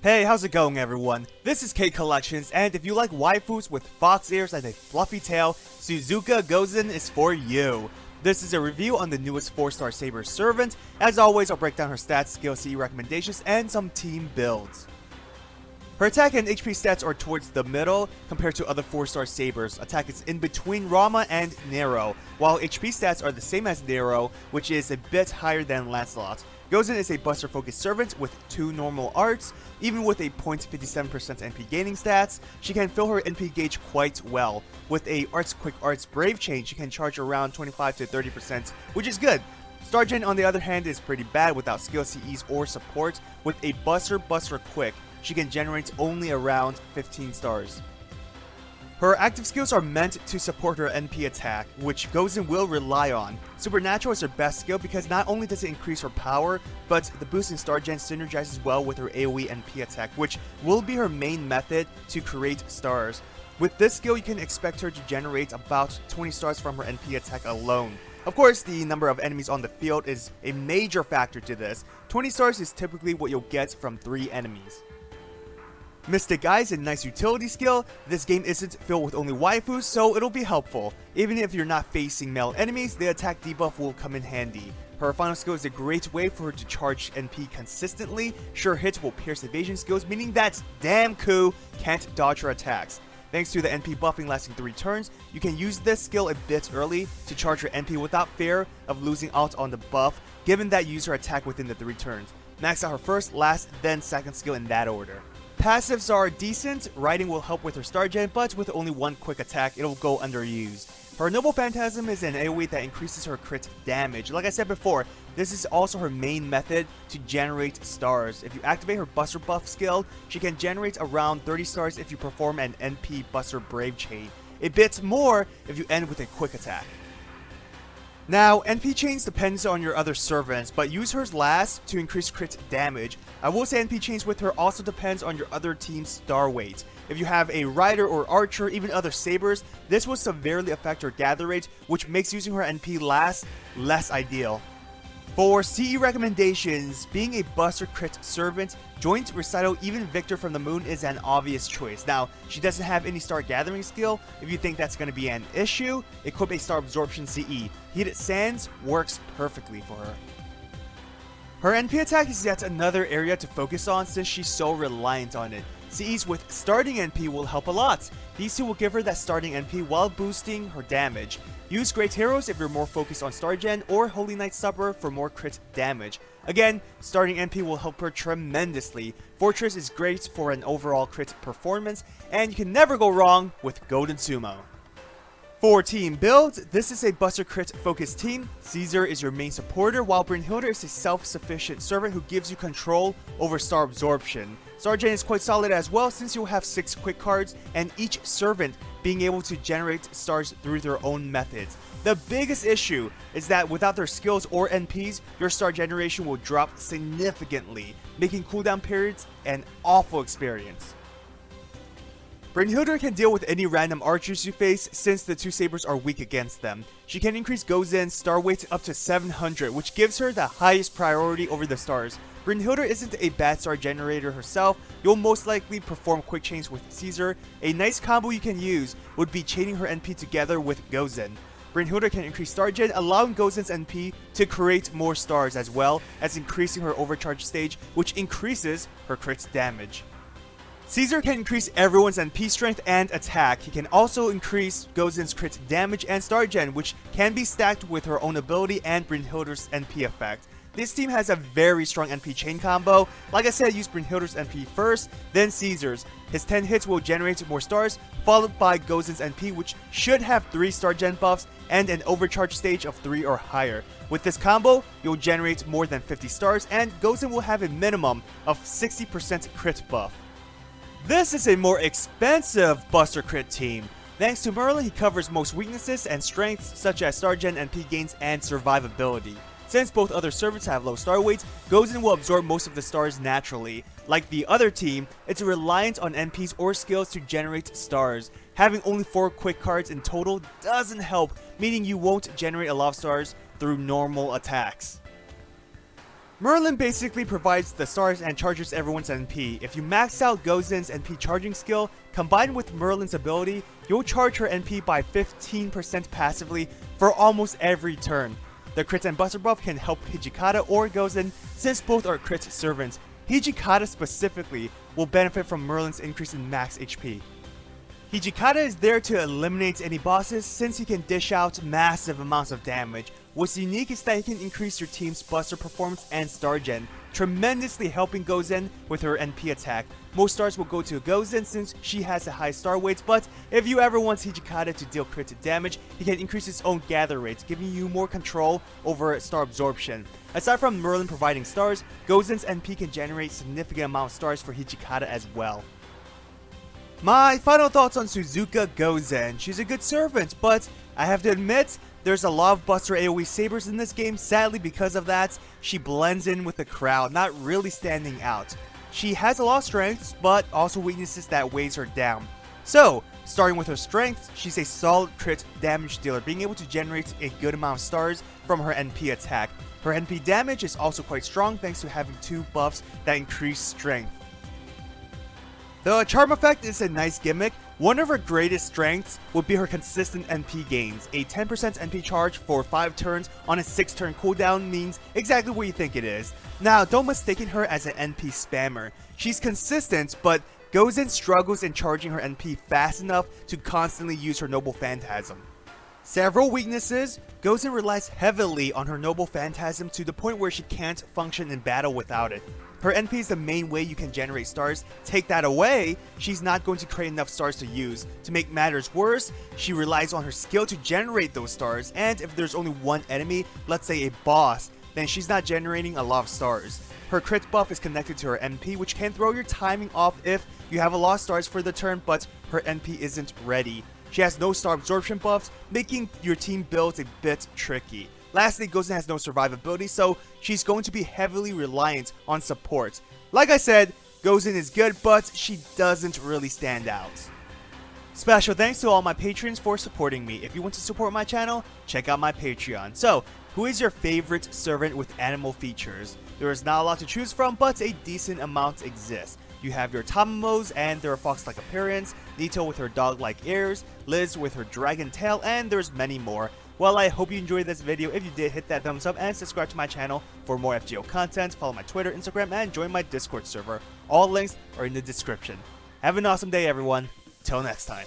Hey, how's it going everyone? This is K Collections, and if you like waifus with fox ears and a fluffy tail, Suzuka Gozen is for you. This is a review on the newest 4-star Saber Servant. As always, I'll break down her stats, skill, CE recommendations, and some team builds. Her attack and HP stats are towards the middle compared to other 4-star Sabers. Attack is in between Rama and Nero, while HP stats are the same as Nero, which is a bit higher than Lancelot. Gozen is a buster focused servant with 2 normal arts. Even with a 0.57% NP gaining stats, she can fill her NP gauge quite well. With a quick arts brave chain, she can charge around 25 to 30%, which is good. Stargen on the other hand is pretty bad without skill CEs or support. With a buster quick, she can generate only around 15 stars. Her active skills are meant to support her NP attack, which Gozen will rely on. Supernatural is her best skill because not only does it increase her power, but the boost in Stargen synergizes well with her AoE NP attack, which will be her main method to create stars. With this skill, you can expect her to generate about 20 stars from her NP attack alone. Of course, the number of enemies on the field is a major factor to this. 20 stars is typically what you'll get from 3 enemies. Mystic Eye is a nice utility skill. This game isn't filled with only waifus, so it'll be helpful. Even if you're not facing male enemies, the attack debuff will come in handy. Her final skill is a great way for her to charge NP consistently. Sure hit will pierce evasion skills, meaning that damn Ku can't dodge her attacks. Thanks to the NP buffing lasting 3 turns, you can use this skill a bit early to charge her NP without fear of losing out on the buff, given that you use her attack within the 3 turns. Max out her first, last, then second skill in that order. Passives are decent. Riding will help with her Stargen, but with only 1 quick attack, it'll go underused. Her Noble Phantasm is an AoE that increases her crit damage. Like I said before, this is also her main method to generate stars. If you activate her Buster Buff skill, she can generate around 30 stars if you perform an NP Buster Brave Chain. A bit more if you end with a quick attack. Now, NP chains depends on your other servants, but use hers last to increase crit damage. I will say NP chains with her also depends on your other team's star weight. If you have a rider or archer, even other sabers, this will severely affect her gather rate, which makes using her NP last less ideal. For CE recommendations, being a buster crit servant, Joint Recital even Victor from the Moon is an obvious choice. Now, she doesn't have any star gathering skill. If you think that's going to be an issue, equip a star absorption CE. Heated Sands works perfectly for her. Her NP attack is yet another area to focus on since she's so reliant on it. CEs with starting NP will help a lot. These 2 will give her that starting NP while boosting her damage. Use Great Heroes if you're more focused on Stargen, or Holy Knight Supper for more crit damage. Again, starting NP will help her tremendously. Fortress is great for an overall crit performance, and you can never go wrong with Golden Sumo. For team build, this is a buster crit focused team. Caesar is your main supporter, while Brynhilda is a self-sufficient servant who gives you control over star absorption. Stargen is quite solid as well since you'll have 6 quick cards and each servant being able to generate stars through their own methods. The biggest issue is that without their skills or NPs, your star generation will drop significantly, making cooldown periods an awful experience. Brynhilda can deal with any random archers you face since the 2 sabers are weak against them. She can increase Gozen's star weight up to 700, which gives her the highest priority over the stars. Brynhilda isn't a bad star generator herself. You'll most likely perform quick chains with Caesar. A nice combo you can use would be chaining her NP together with Gozen. Brynhilda can increase Stargen, allowing Gozen's NP to create more stars as well as increasing her overcharge stage, which increases her crit damage. Caesar can increase everyone's NP strength and attack. He can also increase Gozen's crit damage and Stargen, which can be stacked with her own ability and Brynhilda's NP effect. This team has a very strong NP chain combo. Like I said, use Brynhilda's NP first, then Caesar's. His 10 hits will generate more stars, followed by Gozen's NP, which should have 3 Stargen buffs and an overcharge stage of 3 or higher. With this combo, you'll generate more than 50 stars, and Gozen will have a minimum of 60% crit buff. This is a more expensive buster crit team. Thanks to Merlin, he covers most weaknesses and strengths such as Stargen, NP gains, and survivability. Since both other servants have low star weights, Gozen will absorb most of the stars naturally. Like the other team, it's reliant on NPs or skills to generate stars. Having only 4 quick cards in total doesn't help, meaning you won't generate a lot of stars through normal attacks. Merlin basically provides the stars and charges everyone's NP. If you max out Gozen's NP charging skill, combined with Merlin's ability, you'll charge her NP by 15% passively for almost every turn. The crit and buster buff can help Hijikata or Gozen, since both are crit servants. Hijikata specifically will benefit from Merlin's increase in max HP. Hijikata is there to eliminate any bosses since he can dish out massive amounts of damage. What's unique is that he can increase your team's buster performance and star gen, tremendously helping Gozen with her NP attack. Most stars will go to Gozen since she has a high star weight, but if you ever want Hijikata to deal crit damage, he can increase his own gather rate, giving you more control over star absorption. Aside from Merlin providing stars, Gozen's NP can generate significant amount of stars for Hijikata as well. My final thoughts on Suzuka Gozen. She's a good servant, but I have to admit, there's a lot of Buster AoE sabers in this game. Sadly, because of that, she blends in with the crowd, not really standing out. She has a lot of strengths, but also weaknesses that weighs her down. So, starting with her strengths, she's a solid crit damage dealer, being able to generate a good amount of stars from her NP attack. Her NP damage is also quite strong thanks to having 2 buffs that increase strength. The charm effect is a nice gimmick. One of her greatest strengths would be her consistent NP gains. A 10% NP charge for 5 turns on a 6-turn cooldown means exactly what you think it is. Now, don't mistake her as an NP spammer. She's consistent, but Gozen struggles in charging her NP fast enough to constantly use her Noble Phantasm. Several weaknesses. Gozen relies heavily on her Noble Phantasm to the point where she can't function in battle without it. Her NP is the main way you can generate stars. Take that away, she's not going to create enough stars to use. To make matters worse, she relies on her skill to generate those stars, and if there's only one enemy, let's say a boss, then she's not generating a lot of stars. Her crit buff is connected to her NP, which can throw your timing off if you have a lot of stars for the turn, but her NP isn't ready. She has no star absorption buffs, making your team builds a bit tricky. Lastly, Gozen has no survivability, so she's going to be heavily reliant on support. Like I said, Gozen is good, but she doesn't really stand out. Special thanks to all my patrons for supporting me. If you want to support my channel, check out my Patreon. So, who is your favorite servant with animal features? There is not a lot to choose from, but a decent amount exists. You have your Tamamos and their fox-like appearance, Nito with her dog-like ears, Liz with her dragon tail, and there's many more. Well, I hope you enjoyed this video. If you did, hit that thumbs up and subscribe to my channel for more FGO content. Follow my Twitter, Instagram, and join my Discord server. All links are in the description. Have an awesome day, everyone. Till next time.